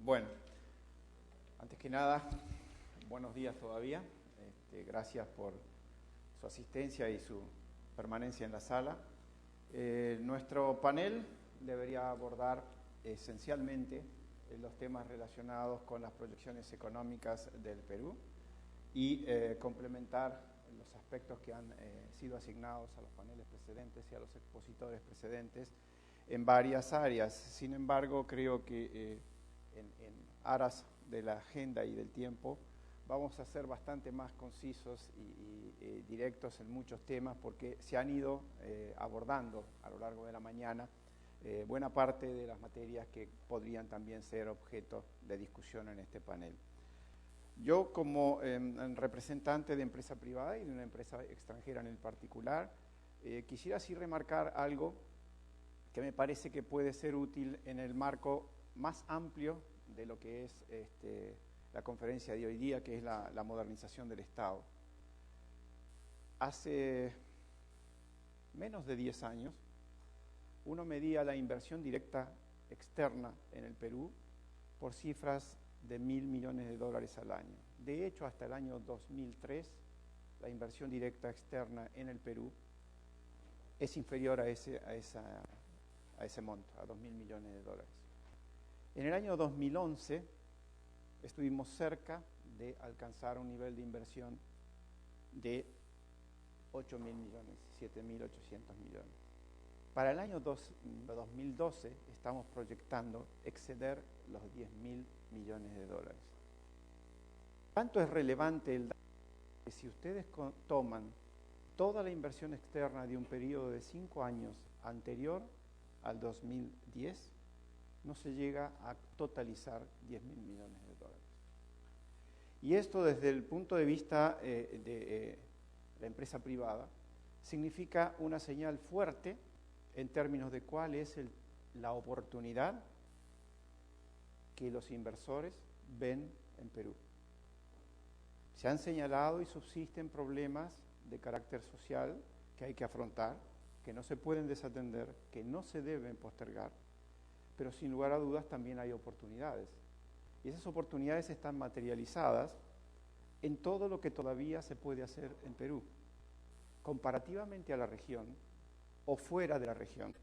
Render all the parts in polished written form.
Bueno, antes que nada, buenos días todavía. Gracias por su asistencia y su permanencia en la sala. Nuestro panel debería abordar esencialmente los temas relacionados con las proyecciones económicas del Perú y complementar los aspectos que han sido asignados a los paneles precedentes y a los expositores precedentes en varias áreas. Sin embargo, creo que en aras de la agenda y del tiempo vamos a ser bastante más concisos y directos en muchos temas porque se han ido abordando a lo largo de la mañana buena parte de las materias que podrían también ser objeto de discusión en este panel. Yo, como representante de empresa privada y de una empresa extranjera en el particular, quisiera sí remarcar algo que me parece que puede ser útil en el marco más amplio de lo que es la conferencia de hoy día, que es la modernización del Estado. Hace menos de 10 años, uno medía la inversión directa externa en el Perú por cifras de $1.000 millones al año. De hecho, hasta el año 2003, la inversión directa externa en el Perú es inferior a ese monto, a $2.000 millones. En el año 2011 estuvimos cerca de alcanzar un nivel de inversión de 8.000 millones, 7.800 millones. Para el año 2012 estamos proyectando exceder los $10.000 millones. ¿Cuánto es relevante el dato? Que si ustedes toman toda la inversión externa de un periodo de 5 años anterior al 2010, no se llega a totalizar $10.000 millones. Y esto, desde el punto de vista de la empresa privada, significa una señal fuerte en términos de cuál es la oportunidad que los inversores ven en Perú. Se han señalado y subsisten problemas de carácter social que hay que afrontar, que no se pueden desatender, que no se deben postergar, pero sin lugar a dudas también hay oportunidades. Y esas oportunidades están materializadas en todo lo que todavía se puede hacer en Perú, comparativamente a la región o fuera de la región.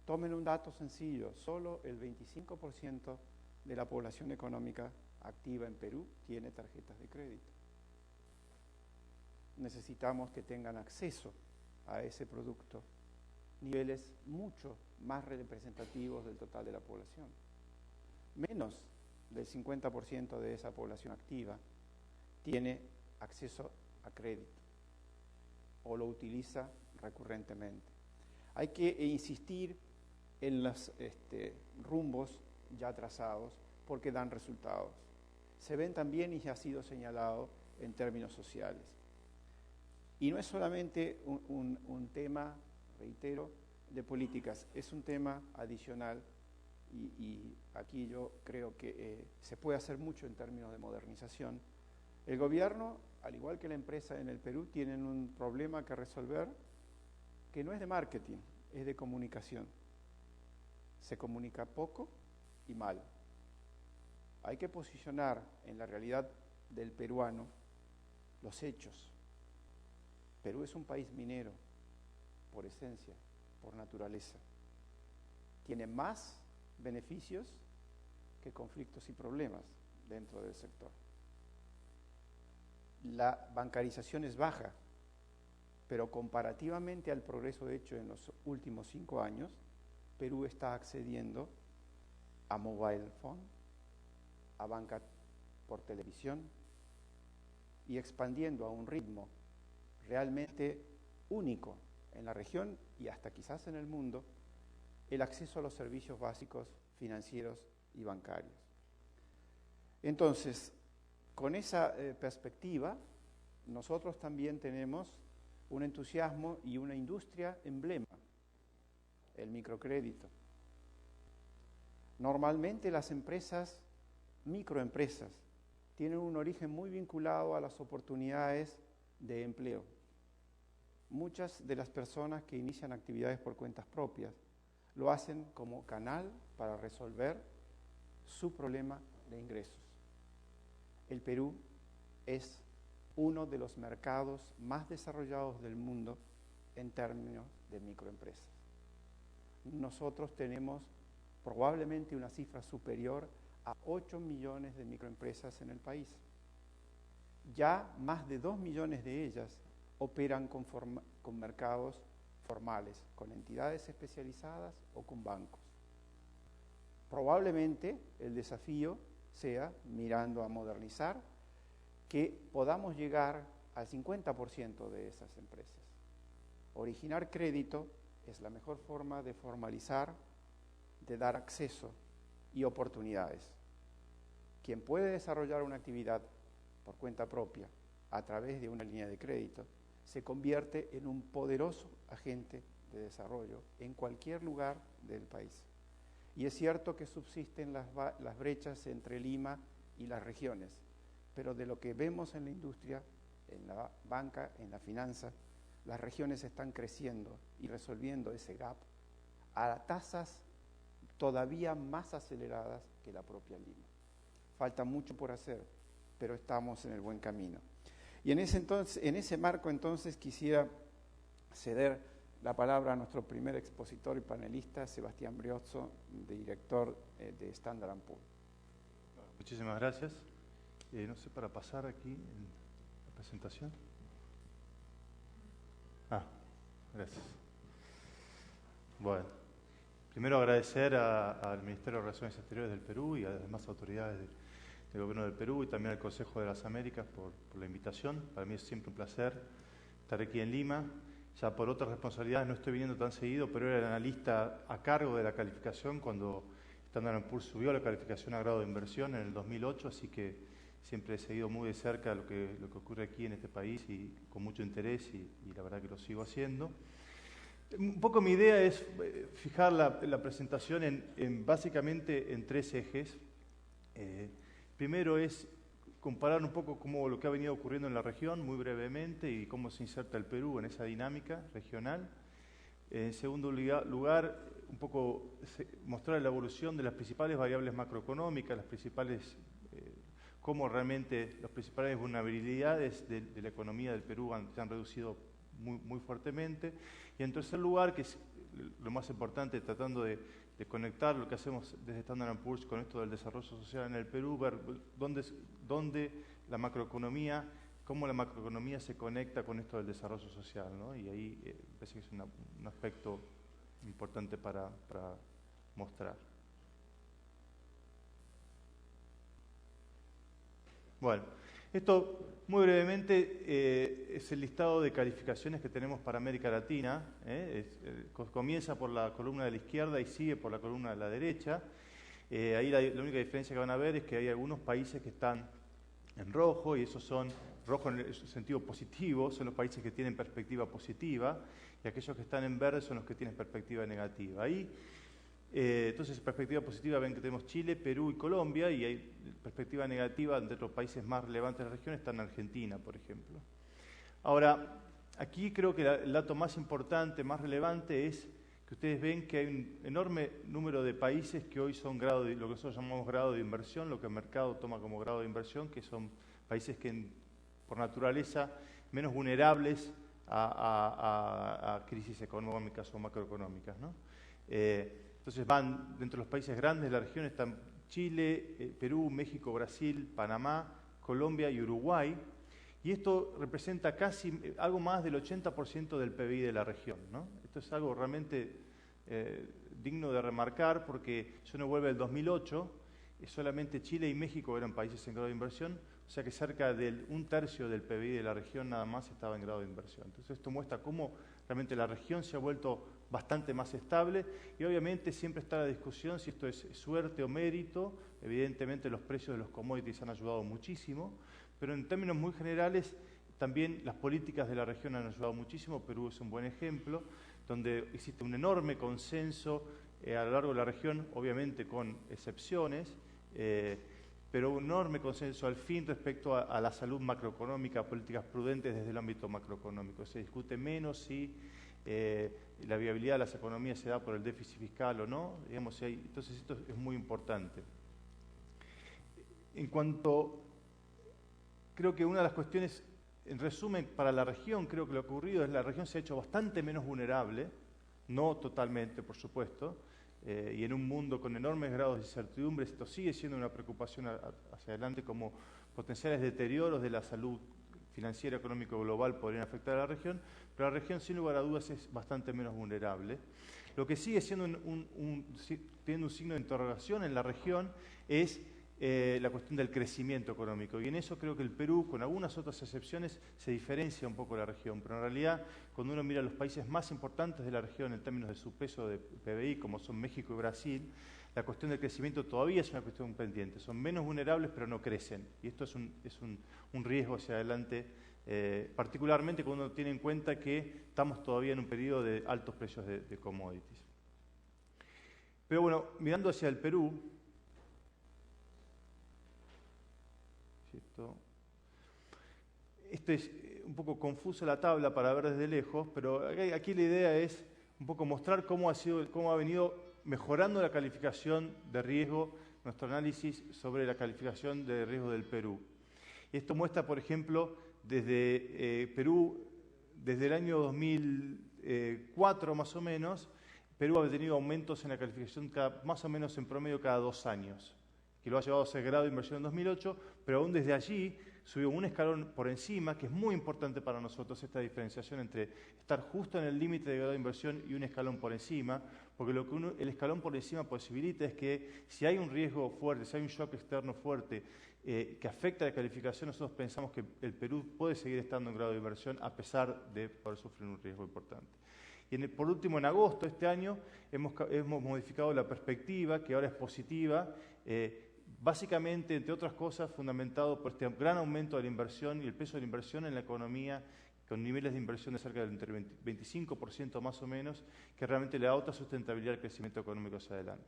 Tomen un dato sencillo, solo el 25% de la población económica activa en Perú tiene tarjetas de crédito. Necesitamos que tengan acceso a ese producto niveles mucho más representativos del total de la población. Menos del 50% de esa población activa tiene acceso a crédito o lo utiliza recurrentemente. Hay que insistir en los rumbos ya trazados porque dan resultados. Se ven también, y ya ha sido señalado, en términos sociales. Y no es solamente un tema, reitero, de políticas, es un tema adicional y aquí yo creo que se puede hacer mucho en términos de modernización. El gobierno, al igual que la empresa en el Perú, tienen un problema que resolver que no es de marketing, es de comunicación. Se comunica poco y mal. Hay que posicionar en la realidad del peruano los hechos. Perú es un país minero, por esencia, por naturaleza. Tiene más beneficios que conflictos y problemas dentro del sector. La bancarización es baja, pero comparativamente al progreso hecho en los últimos 5 años, Perú está accediendo a mobile phone, a banca por televisión y expandiendo a un ritmo realmente único en la región y hasta quizás en el mundo, el acceso a los servicios básicos financieros y bancarios. Entonces, con esa perspectiva, nosotros también tenemos un entusiasmo y una industria emblema, el microcrédito. Normalmente las microempresas, tienen un origen muy vinculado a las oportunidades de empleo. Muchas de las personas que inician actividades por cuentas propias lo hacen como canal para resolver su problema de ingresos. El Perú es uno de los mercados más desarrollados del mundo en términos de microempresas. Nosotros tenemos probablemente una cifra superior a 8 millones de microempresas en el país. Ya más de 2 millones de ellas operan con mercados formales, con entidades especializadas o con bancos. Probablemente el desafío sea, mirando a modernizar, que podamos llegar al 50% de esas empresas. Originar crédito es la mejor forma de formalizar, de dar acceso y oportunidades. Quien puede desarrollar una actividad por cuenta propia a través de una línea de crédito se convierte en un poderoso agente de desarrollo en cualquier lugar del país. Y es cierto que subsisten las brechas entre Lima y las regiones, pero de lo que vemos en la industria, en la banca, en la finanza, las regiones están creciendo y resolviendo ese gap a tasas todavía más aceleradas que la propia Lima. Falta mucho por hacer, pero estamos en el buen camino. Y en ese marco entonces quisiera ceder la palabra a nuestro primer expositor y panelista, Sebastián Briozzo, director de Standard & Poor's. Muchísimas gracias. No sé, para pasar aquí en la presentación. Gracias. Bueno, primero agradecer al Ministerio de Relaciones Exteriores del Perú y a las demás autoridades del Gobierno del Perú y también al Consejo de las Américas por la invitación. Para mí es siempre un placer estar aquí en Lima. Ya por otras responsabilidades no estoy viniendo tan seguido, pero era el analista a cargo de la calificación cuando Standard & Poor's subió la calificación a grado de inversión en el 2008, así que siempre he seguido muy de cerca lo que ocurre aquí en este país y con mucho interés y la verdad que lo sigo haciendo. Un poco mi idea es fijar la presentación básicamente en tres ejes. Primero es comparar un poco lo que ha venido ocurriendo en la región, muy brevemente, y cómo se inserta el Perú en esa dinámica regional. En segundo lugar, un poco mostrar la evolución de las principales variables macroeconómicas, cómo realmente las principales vulnerabilidades de la economía del Perú se han reducido muy fuertemente. Y en tercer lugar, que es lo más importante, tratando de conectar lo que hacemos desde Standard & Poor's con esto del desarrollo social en el Perú, ver dónde la macroeconomía, cómo la macroeconomía se conecta con esto del desarrollo social, ¿no? Y ahí parece que es un aspecto importante para mostrar. Bueno, esto muy brevemente es el listado de calificaciones que tenemos para América Latina. Comienza por la columna de la izquierda y sigue por la columna de la derecha. Ahí la única diferencia que van a ver es que hay algunos países que están en rojo, y esos son rojo en el sentido positivo, son los países que tienen perspectiva positiva, y aquellos que están en verde son los que tienen perspectiva negativa. Ahí, entonces, perspectiva positiva, ven que tenemos Chile, Perú y Colombia, y hay perspectiva negativa entre los países más relevantes de la región, está en Argentina, por ejemplo. Ahora, aquí creo que el dato más importante, más relevante, es que ustedes ven que hay un enorme número de países que hoy son lo que nosotros llamamos grado de inversión, lo que el mercado toma como grado de inversión, que son países que por naturaleza menos vulnerables a crisis económicas o macroeconómicas, ¿no? Entonces van dentro de los países grandes de la región, están Chile, Perú, México, Brasil, Panamá, Colombia y Uruguay. Y esto representa casi algo más del 80% del PBI de la región, ¿no? Esto es algo realmente digno de remarcar, porque si uno vuelve al 2008, solamente Chile y México eran países en grado de inversión, o sea que cerca del 1/3 del PBI de la región nada más estaba en grado de inversión. Entonces esto muestra cómo realmente la región se ha vuelto bastante más estable, y obviamente siempre está la discusión si esto es suerte o mérito. Evidentemente los precios de los commodities han ayudado muchísimo, pero en términos muy generales también las políticas de la región han ayudado muchísimo. Perú es un buen ejemplo, donde existe un enorme consenso a lo largo de la región, obviamente con excepciones, pero un enorme consenso al fin respecto a la salud macroeconómica, políticas prudentes desde el ámbito macroeconómico. Se discute menos si la viabilidad de las economías se da por el déficit fiscal o no, digamos, entonces esto es muy importante. En cuanto, creo que una de las cuestiones, en resumen, para la región, creo que lo ocurrido es que la región se ha hecho bastante menos vulnerable, no totalmente, por supuesto, y en un mundo con enormes grados de incertidumbre, esto sigue siendo una preocupación hacia adelante, como potenciales deterioros de la salud financiera, económico global podrían afectar a la región, pero la región, sin lugar a dudas, es bastante menos vulnerable. Lo que sigue siendo teniendo un signo de interrogación en la región es la cuestión del crecimiento económico. Y en eso creo que el Perú, con algunas otras excepciones, se diferencia un poco de la región. Pero en realidad, cuando uno mira los países más importantes de la región en términos de su peso de PBI, como son México y Brasil, la cuestión del crecimiento todavía es una cuestión pendiente. Son menos vulnerables, pero no crecen. Y esto es un riesgo hacia adelante, particularmente cuando uno tiene en cuenta que estamos todavía en un periodo de altos precios de commodities. Pero bueno, mirando hacia el Perú, esto es un poco confusa la tabla para ver desde lejos, pero aquí la idea es un poco mostrar cómo ha venido mejorando la calificación de riesgo, nuestro análisis sobre la calificación de riesgo del Perú. Y esto muestra, por ejemplo, desde Perú, desde el año 2004 más o menos, Perú ha tenido aumentos en la calificación más o menos en promedio cada 2 años, que lo ha llevado a ser grado de inversión en 2008, pero aún desde allí subió un escalón por encima, que es muy importante para nosotros esta diferenciación entre estar justo en el límite de grado de inversión y un escalón por encima, porque lo que el escalón por encima posibilita es que si hay un riesgo fuerte, si hay un shock externo fuerte que afecta la calificación, nosotros pensamos que el Perú puede seguir estando en grado de inversión a pesar de poder sufrir un riesgo importante. Y por último, en agosto de este año, hemos modificado la perspectiva, que ahora es positiva, básicamente, entre otras cosas, fundamentado por este gran aumento de la inversión y el peso de la inversión en la economía, con niveles de inversión de cerca del 25% más o menos, que realmente le da otra sustentabilidad al crecimiento económico hacia adelante.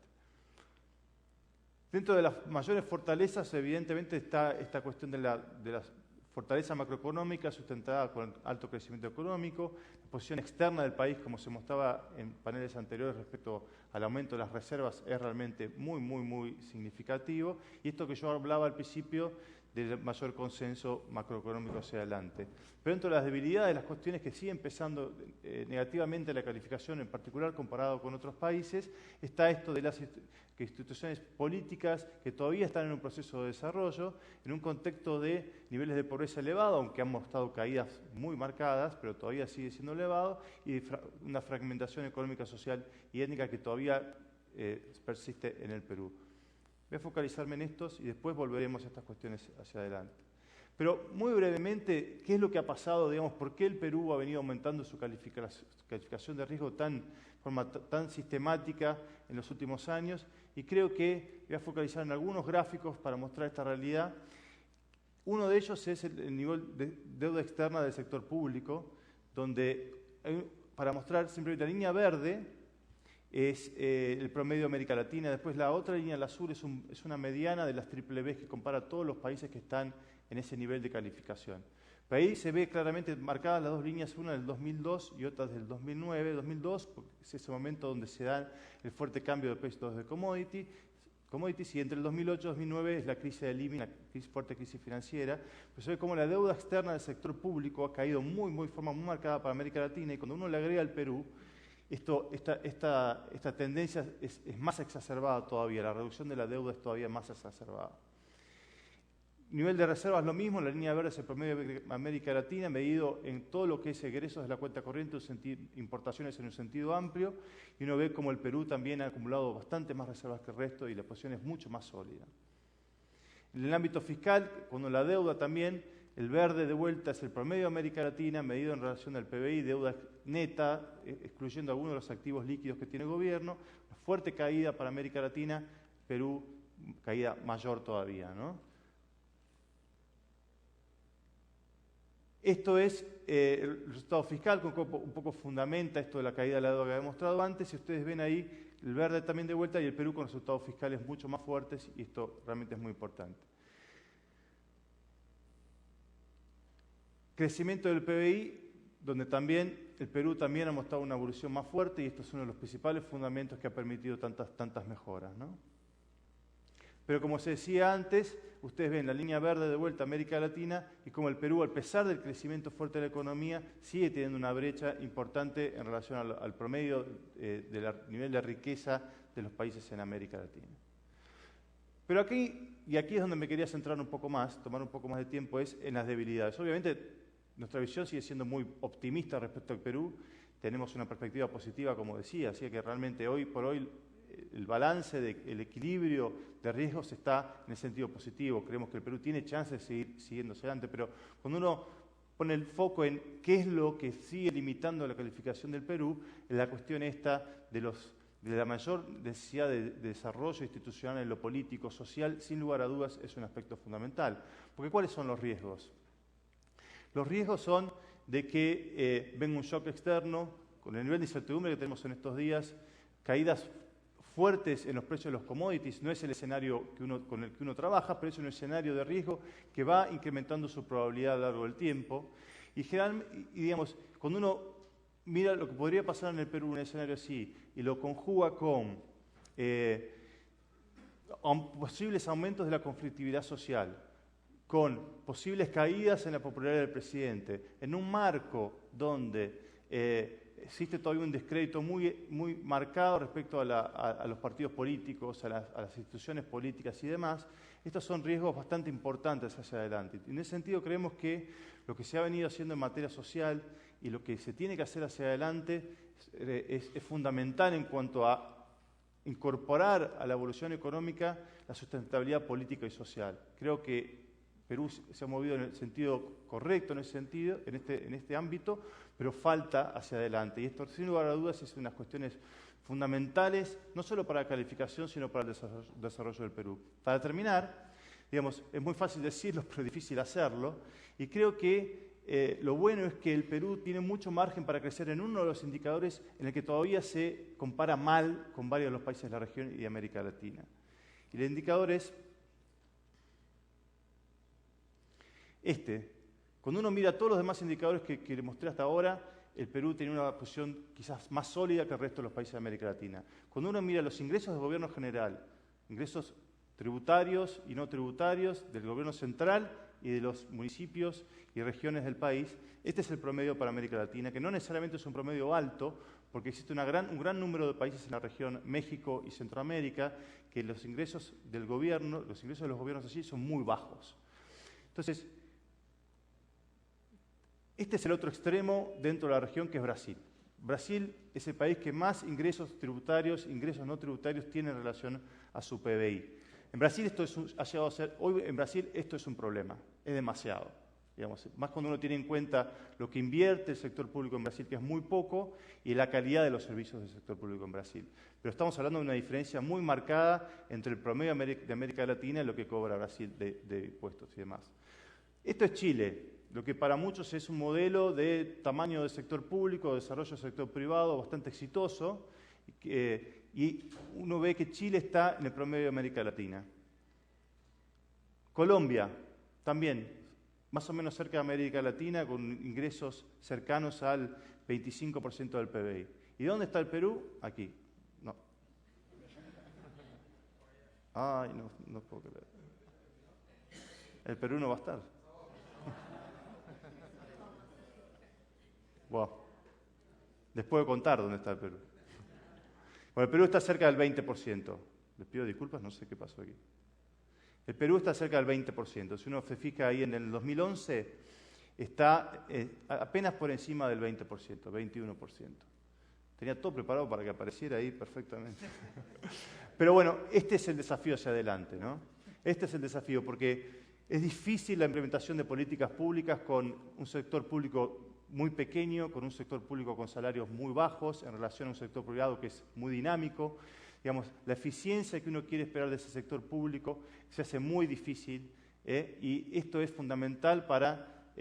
Dentro de las mayores fortalezas, evidentemente, está esta cuestión de la fortaleza macroeconómica sustentada con alto crecimiento económico, la posición externa del país, como se mostraba en paneles anteriores respecto al aumento de las reservas, es realmente muy significativo, y esto que yo hablaba al principio del mayor consenso macroeconómico hacia adelante. Pero dentro de las debilidades, las cuestiones que siguen pesando negativamente la calificación, en particular comparado con otros países, está esto de las instituciones políticas que todavía están en un proceso de desarrollo, en un contexto de niveles de pobreza elevado, aunque han mostrado caídas muy marcadas, pero todavía sigue siendo elevado, y una fragmentación económica, social y étnica que todavía persiste en el Perú. Voy a focalizarme en estos y después volveremos a estas cuestiones hacia adelante. Pero muy brevemente, ¿qué es lo que ha pasado? Digamos, ¿por qué el Perú ha venido aumentando su calificación de riesgo de forma tan sistemática en los últimos años? Y creo que voy a focalizar en algunos gráficos para mostrar esta realidad. Uno de ellos es el nivel de deuda externa del sector público, donde, para mostrar simplemente la línea verde, es el promedio de América Latina. Después la otra línea, la azul, es una mediana de las triple B que compara a todos los países que están en ese nivel de calificación. Pero ahí se ve claramente marcadas las dos líneas, una del 2002 y otra del 2009. 2002 es ese momento donde se da el fuerte cambio de precios de commodities, y entre el 2008 y 2009 es la crisis de Lehman, la fuerte crisis financiera. Pero se ve cómo la deuda externa del sector público ha caído de forma muy marcada para América Latina, y cuando uno le agrega al Perú, esta tendencia es más exacerbada todavía, la reducción de la deuda es todavía más exacerbada. Nivel de reservas lo mismo, la línea verde es el promedio de América Latina, medido en todo lo que es egresos de la cuenta corriente, importaciones en un sentido amplio, y uno ve como el Perú también ha acumulado bastante más reservas que el resto y la posición es mucho más sólida. En el ámbito fiscal, cuando la deuda también, el verde de vuelta es el promedio de América Latina, medido en relación al PBI, deuda neta, excluyendo algunos de los activos líquidos que tiene el gobierno, fuerte caída para América Latina, Perú, caída mayor todavía, ¿no? Esto es el resultado fiscal, que un poco fundamenta esto de la caída de la deuda que había mostrado antes. Si ustedes ven ahí, el verde también de vuelta y el Perú con resultados fiscales mucho más fuertes, y esto realmente es muy importante. Crecimiento del PBI, donde también el Perú también ha mostrado una evolución más fuerte, y esto es uno de los principales fundamentos que ha permitido tantas mejoras, ¿no? Pero como se decía antes, ustedes ven la línea verde de vuelta a América Latina y como el Perú, a pesar del crecimiento fuerte de la economía, sigue teniendo una brecha importante en relación al promedio del nivel de riqueza de los países en América Latina. Pero aquí, y aquí es donde me quería centrar un poco más, tomar un poco más de tiempo, es en las debilidades. Obviamente, nuestra visión sigue siendo muy optimista respecto al Perú. Tenemos una perspectiva positiva, como decía, así que realmente hoy por hoy el balance, el equilibrio de riesgos está en el sentido positivo. Creemos que el Perú tiene chances de seguir siguiéndose adelante, pero cuando uno pone el foco en qué es lo que sigue limitando la calificación del Perú, es la cuestión esta de la mayor necesidad de desarrollo institucional en lo político, social, sin lugar a dudas es un aspecto fundamental. Porque ¿cuáles son los riesgos? Los riesgos son de que venga un shock externo, con el nivel de incertidumbre que tenemos en estos días, caídas fuertes en los precios de los commodities, no es el escenario con el que uno trabaja, pero es un escenario de riesgo que va incrementando su probabilidad a lo largo del tiempo. Y digamos, cuando uno mira lo que podría pasar en el Perú en un escenario así y lo conjuga con posibles aumentos de la conflictividad social, con posibles caídas en la popularidad del presidente, en un marco donde existe todavía un descrédito muy marcado respecto a los partidos políticos, a las instituciones políticas y demás, estos son riesgos bastante importantes hacia adelante. En ese sentido creemos que lo que se ha venido haciendo en materia social y lo que se tiene que hacer hacia adelante es fundamental en cuanto a incorporar a la evolución económica la sustentabilidad política y social. Creo que Perú se ha movido en el sentido correcto, en este ámbito, pero falta hacia adelante. Y esto, sin lugar a dudas, es unas cuestiones fundamentales, no solo para la calificación, sino para el desarrollo del Perú. Para terminar, digamos, es muy fácil decirlo, pero es difícil hacerlo, y creo que lo bueno es que el Perú tiene mucho margen para crecer en uno de los indicadores en el que todavía se compara mal con varios de los países de la región y de América Latina. Y el indicador es cuando uno mira todos los demás indicadores que le mostré hasta ahora, el Perú tiene una posición quizás más sólida que el resto de los países de América Latina. Cuando uno mira los ingresos del gobierno general, ingresos tributarios y no tributarios del gobierno central y de los municipios y regiones del país, este es el promedio para América Latina, que no necesariamente es un promedio alto, porque existe un gran número de países en la región México y Centroamérica, que los ingresos del gobierno, los ingresos de los gobiernos allí son muy bajos. Entonces, este es el otro extremo dentro de la región, que es Brasil. Brasil es el país que más ingresos tributarios, ingresos no tributarios tiene en relación a su PBI. En Brasil hoy en Brasil esto es un problema, es demasiado. Digamos, más cuando uno tiene en cuenta lo que invierte el sector público en Brasil, que es muy poco, y la calidad de los servicios del sector público en Brasil. Pero estamos hablando de una diferencia muy marcada entre el promedio de América Latina y lo que cobra Brasil de impuestos y demás. Esto es Chile, lo que para muchos es un modelo de tamaño del sector público, de desarrollo del sector privado bastante exitoso, y uno ve que Chile está en el promedio de América Latina. Colombia, también, más o menos cerca de América Latina, con ingresos cercanos al 25% del PBI. ¿Y dónde está el Perú? Aquí. No. Ay, no puedo creer. El Perú no va a estar. Wow. Les puedo contar dónde está el Perú. Bueno, el Perú está cerca del 20%. Les pido disculpas, no sé qué pasó aquí. El Perú está cerca del 20%. Si uno se fija ahí en el 2011, está apenas por encima del 20%, 21%. Tenía todo preparado para que apareciera ahí perfectamente. Pero bueno, este es el desafío hacia adelante, ¿no? Este es el desafío, porque es difícil la implementación de políticas públicas con un sector público muy pequeño, con un sector público con salarios muy bajos, en relación a un sector privado que es muy dinámico. Digamos, la eficiencia que uno quiere esperar de ese sector público se hace muy difícil, y esto es fundamental para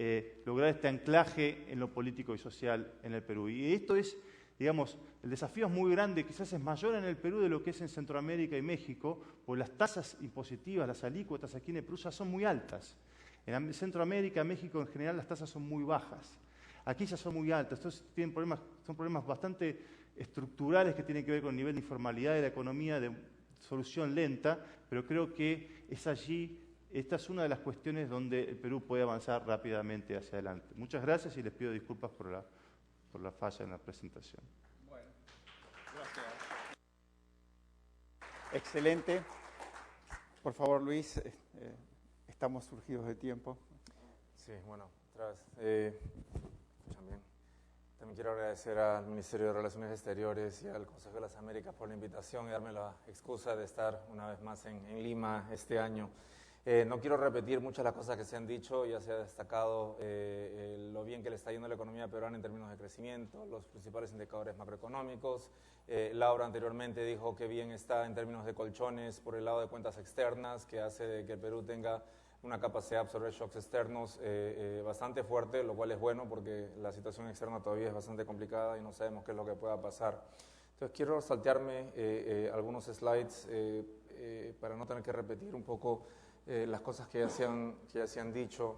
lograr este anclaje en lo político y social en el Perú. Y esto es, digamos, el desafío es muy grande, quizás es mayor en el Perú de lo que es en Centroamérica y México, porque las tasas impositivas, las alícuotas aquí en el Perú ya son muy altas. En Centroamérica, México en general, las tasas son muy bajas. Aquí ya son muy altas, entonces son problemas bastante estructurales que tienen que ver con el nivel de informalidad de la economía, de solución lenta, pero creo que es allí, esta es una de las cuestiones donde el Perú puede avanzar rápidamente hacia adelante. Muchas gracias y les pido disculpas por la falla en la presentación. Bueno, gracias. Excelente. Por favor, Luis, estamos surgidos de tiempo. Sí, bueno, otra vez. También quiero agradecer al Ministerio de Relaciones Exteriores y al Consejo de las Américas por la invitación y darme la excusa de estar una vez más en Lima este año. No quiero repetir muchas de las cosas que se han dicho, ya se ha destacado lo bien que le está yendo a la economía peruana en términos de crecimiento, los principales indicadores macroeconómicos. Laura anteriormente dijo que bien está en términos de colchones por el lado de cuentas externas, que hace de que el Perú tenga una capacidad de absorber shocks externos bastante fuerte, lo cual es bueno porque la situación externa todavía es bastante complicada y no sabemos qué es lo que pueda pasar. Entonces quiero saltearme algunos slides para no tener que repetir un poco las cosas que ya se han dicho.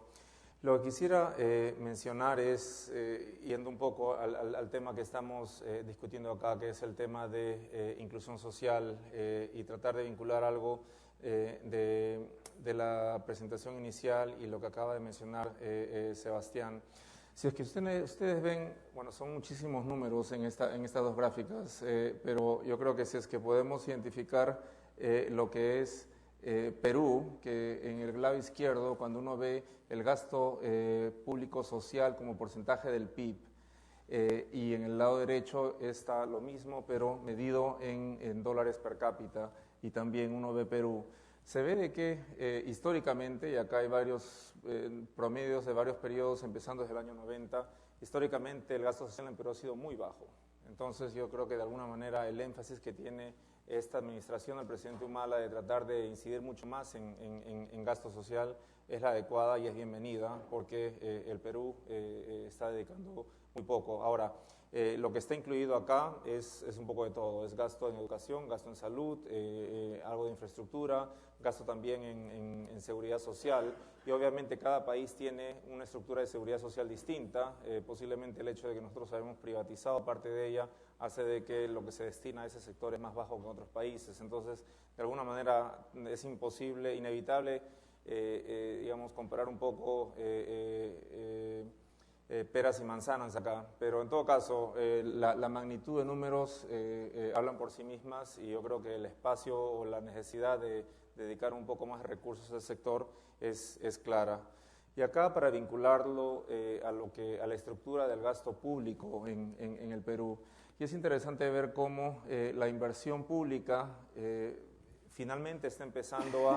Lo que quisiera mencionar es, yendo un poco al tema que estamos discutiendo acá, que es el tema de inclusión social y tratar de vincular algo de la presentación inicial y lo que acaba de mencionar Sebastián. Si es que ustedes ven, bueno, son muchísimos números en estas dos gráficas, pero yo creo que si es que podemos identificar lo que es Perú, que en el lado izquierdo, cuando uno ve el gasto público social como porcentaje del PIB, y en el lado derecho está lo mismo, pero medido en dólares per cápita, y también uno ve Perú. Se ve de que históricamente, y acá hay varios promedios de varios periodos, empezando desde el año 90, históricamente el gasto social en Perú ha sido muy bajo. Entonces yo creo que de alguna manera el énfasis que tiene esta administración del presidente Humala de tratar de incidir mucho más en gasto social es la adecuada y es bienvenida porque el Perú está dedicando muy poco. Ahora, lo que está incluido acá es un poco de todo, es gasto en educación, gasto en salud, algo de infraestructura, gasto también en seguridad social y obviamente cada país tiene una estructura de seguridad social distinta, posiblemente el hecho de que nosotros hayamos privatizado parte de ella hace de que lo que se destina a ese sector es más bajo que en otros países, entonces de alguna manera es imposible, inevitable, digamos, comparar un poco peras y manzanas acá, pero en todo caso la magnitud de números hablan por sí mismas y yo creo que el espacio o la necesidad de dedicar un poco más de recursos al sector es clara. Y acá para vincularlo a la estructura del gasto público en el Perú, y es interesante ver cómo la inversión pública finalmente está empezando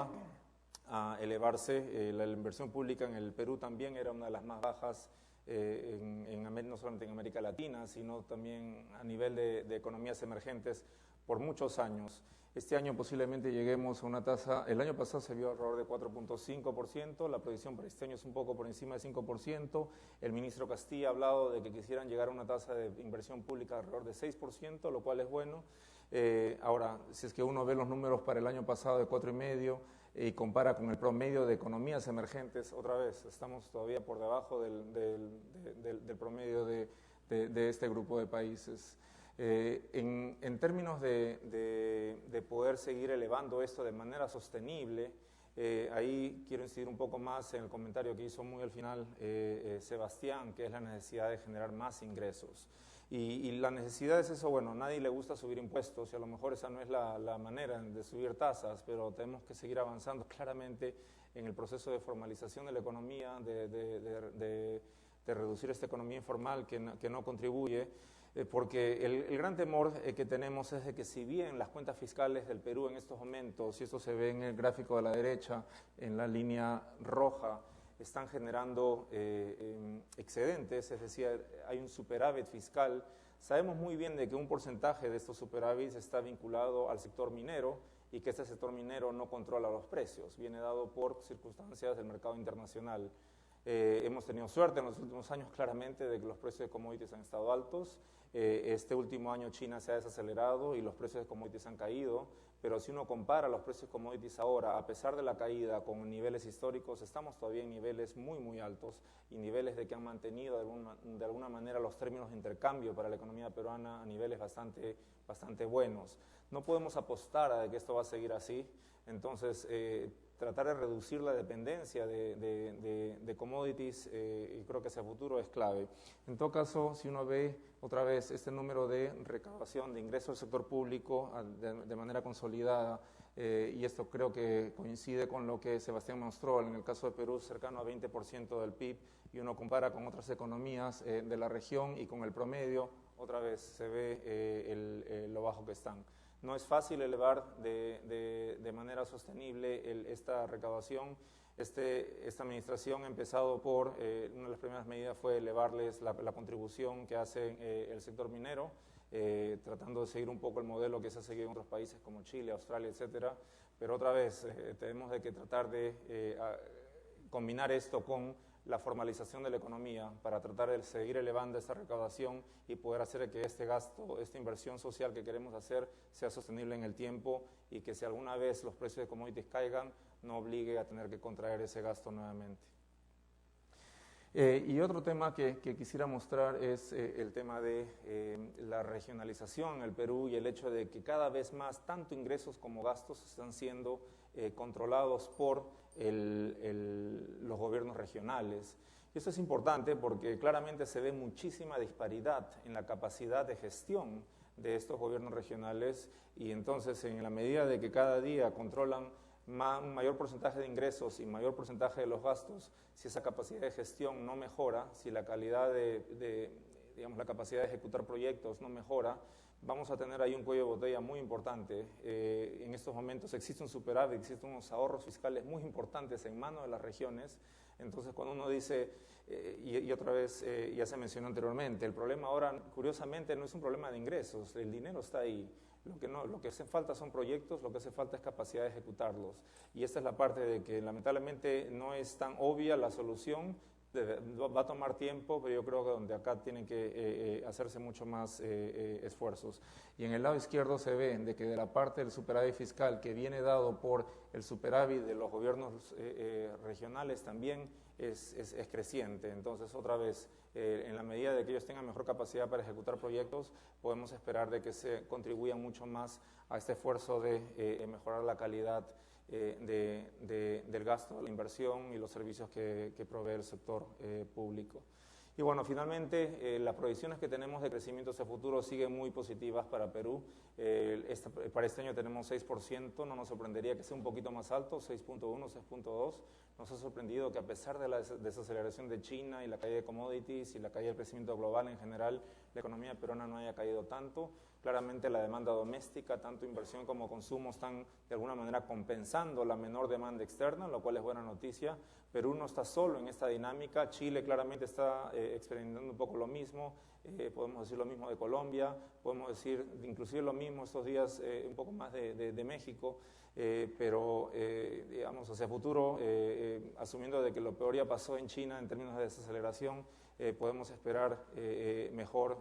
a elevarse. La inversión pública en el Perú también era una de las más bajas no solamente en América Latina, sino también a nivel de economías emergentes por muchos años. Este año posiblemente lleguemos a una tasa, el año pasado se vio alrededor de 4.5%, la proyección para este año es un poco por encima de 5%, el ministro Castilla ha hablado de que quisieran llegar a una tasa de inversión pública alrededor de 6%, lo cual es bueno. Ahora, si es que uno ve los números para el año pasado de 4,5% y compara con el promedio de economías emergentes, otra vez, estamos todavía por debajo del promedio de este grupo de países. En términos de poder seguir elevando esto de manera sostenible, ahí quiero incidir un poco más en el comentario que hizo muy al final Sebastián, que es la necesidad de generar más ingresos. Y la necesidad es eso, bueno, a nadie le gusta subir impuestos y a lo mejor esa no es la manera de subir tasas, pero tenemos que seguir avanzando claramente en el proceso de formalización de la economía, de reducir esta economía informal que no contribuye, porque el gran temor que tenemos es de que si bien las cuentas fiscales del Perú en estos momentos, y esto se ve en el gráfico de la derecha, en la línea roja, están generando excedentes, es decir, hay un superávit fiscal. Sabemos muy bien de que un porcentaje de estos superávits está vinculado al sector minero y que este sector minero no controla los precios, viene dado por circunstancias del mercado internacional. Hemos tenido suerte en los últimos años claramente de que los precios de commodities han estado altos. Este último año China se ha desacelerado y los precios de commodities han caído, pero si uno compara los precios commodities ahora, a pesar de la caída con niveles históricos, estamos todavía en niveles muy, muy altos y niveles de que han mantenido de alguna manera los términos de intercambio para la economía peruana a niveles bastante buenos. No podemos apostar a que esto va a seguir así, entonces tratar de reducir la dependencia de commodities y creo que hacia futuro es clave. En todo caso, si uno ve otra vez este número de recaudación de ingresos del sector público de manera consolidada, y esto creo que coincide con lo que Sebastián mostró, en el caso de Perú cercano a 20% del PIB, y uno compara con otras economías de la región y con el promedio, otra vez se ve lo bajo que están. No es fácil elevar de manera sostenible esta recaudación. Esta administración ha empezado por, una de las primeras medidas fue elevarles la contribución que hace el sector minero, tratando de seguir un poco el modelo que se ha seguido en otros países como Chile, Australia, etcétera. Pero otra vez, tenemos de que tratar de combinar esto con la formalización de la economía para tratar de seguir elevando esta recaudación y poder hacer que este gasto, esta inversión social que queremos hacer sea sostenible en el tiempo y que si alguna vez los precios de commodities caigan, no obligue a tener que contraer ese gasto nuevamente. Y otro tema que quisiera mostrar es el tema de la regionalización en el Perú y el hecho de que cada vez más tanto ingresos como gastos están siendo controlados por los gobiernos regionales. Y esto es importante porque claramente se ve muchísima disparidad en la capacidad de gestión de estos gobiernos regionales y entonces en la medida de que cada día controlan un mayor porcentaje de ingresos y mayor porcentaje de los gastos, si esa capacidad de gestión no mejora, si la calidad digamos, la capacidad de ejecutar proyectos no mejora, vamos a tener ahí un cuello de botella muy importante. En estos momentos existe un superávit, existen unos ahorros fiscales muy importantes en manos de las regiones. Entonces, cuando uno dice, y otra vez ya se mencionó anteriormente, el problema ahora, curiosamente, no es un problema de ingresos, el dinero está ahí. Lo que hace falta son proyectos, lo que hace falta es capacidad de ejecutarlos. Y esta es la parte de que lamentablemente no es tan obvia la solución, va a tomar tiempo, pero yo creo que donde acá tienen que hacerse mucho más esfuerzos. Y en el lado izquierdo se ve de que de la parte del superávit fiscal que viene dado por el superávit de los gobiernos regionales también es creciente. Entonces, otra vez, en la medida de que ellos tengan mejor capacidad para ejecutar proyectos, podemos esperar de que se contribuyan mucho más a este esfuerzo de mejorar la calidad del gasto, la inversión y los servicios que provee el sector público. Y bueno, finalmente, las proyecciones que tenemos de crecimiento hacia futuro siguen muy positivas para Perú. Para este año tenemos 6%, no nos sorprendería que sea un poquito más alto, 6.1, 6.2. Nos ha sorprendido que a pesar de la desaceleración de China y la caída de commodities y la caída del crecimiento global en general, la economía peruana no haya caído tanto. Claramente la demanda doméstica, tanto inversión como consumo, están de alguna manera compensando la menor demanda externa, lo cual es buena noticia. Perú no está solo en esta dinámica, Chile claramente está experimentando un poco lo mismo, podemos decir lo mismo de Colombia, podemos decir inclusive lo mismo estos días un poco más de México, pero digamos hacia futuro, asumiendo de que lo peor ya pasó en China en términos de desaceleración, podemos esperar mejor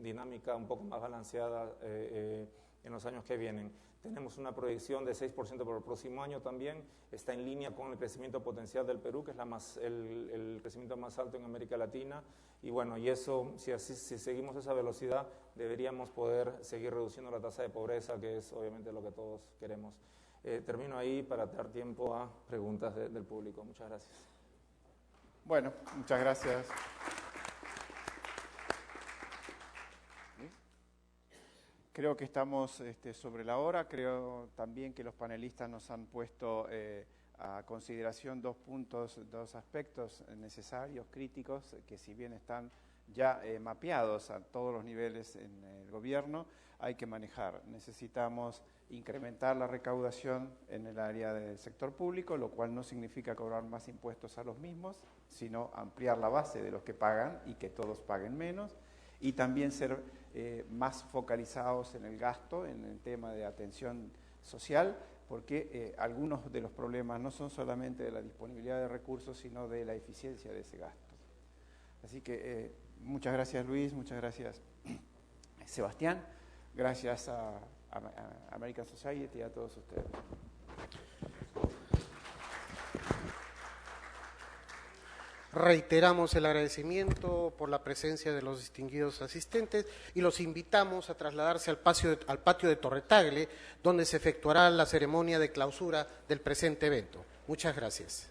dinámica, un poco más balanceada en los años que vienen. Tenemos una proyección de 6% por el próximo año también, está en línea con el crecimiento potencial del Perú, que es el crecimiento más alto en América Latina, y bueno, y eso, si seguimos esa velocidad, deberíamos poder seguir reduciendo la tasa de pobreza, que es obviamente lo que todos queremos. Termino ahí para dar tiempo a preguntas del público. Muchas gracias. Bueno, muchas gracias. Creo que estamos sobre la hora. Creo también que los panelistas nos han puesto a consideración dos aspectos necesarios, críticos, que si bien están ya mapeados a todos los niveles en el gobierno, hay que manejar. Necesitamos incrementar la recaudación en el área del sector público, lo cual no significa cobrar más impuestos a los mismos, sino ampliar la base de los que pagan y que todos paguen menos, y también ser más focalizados en el gasto, en el tema de atención social, porque algunos de los problemas no son solamente de la disponibilidad de recursos, sino de la eficiencia de ese gasto. Así que muchas gracias Luis, muchas gracias Sebastián, gracias a American Society y a todos ustedes. Reiteramos el agradecimiento por la presencia de los distinguidos asistentes y los invitamos a trasladarse al patio de Torre Tagle, donde se efectuará la ceremonia de clausura del presente evento. Muchas gracias.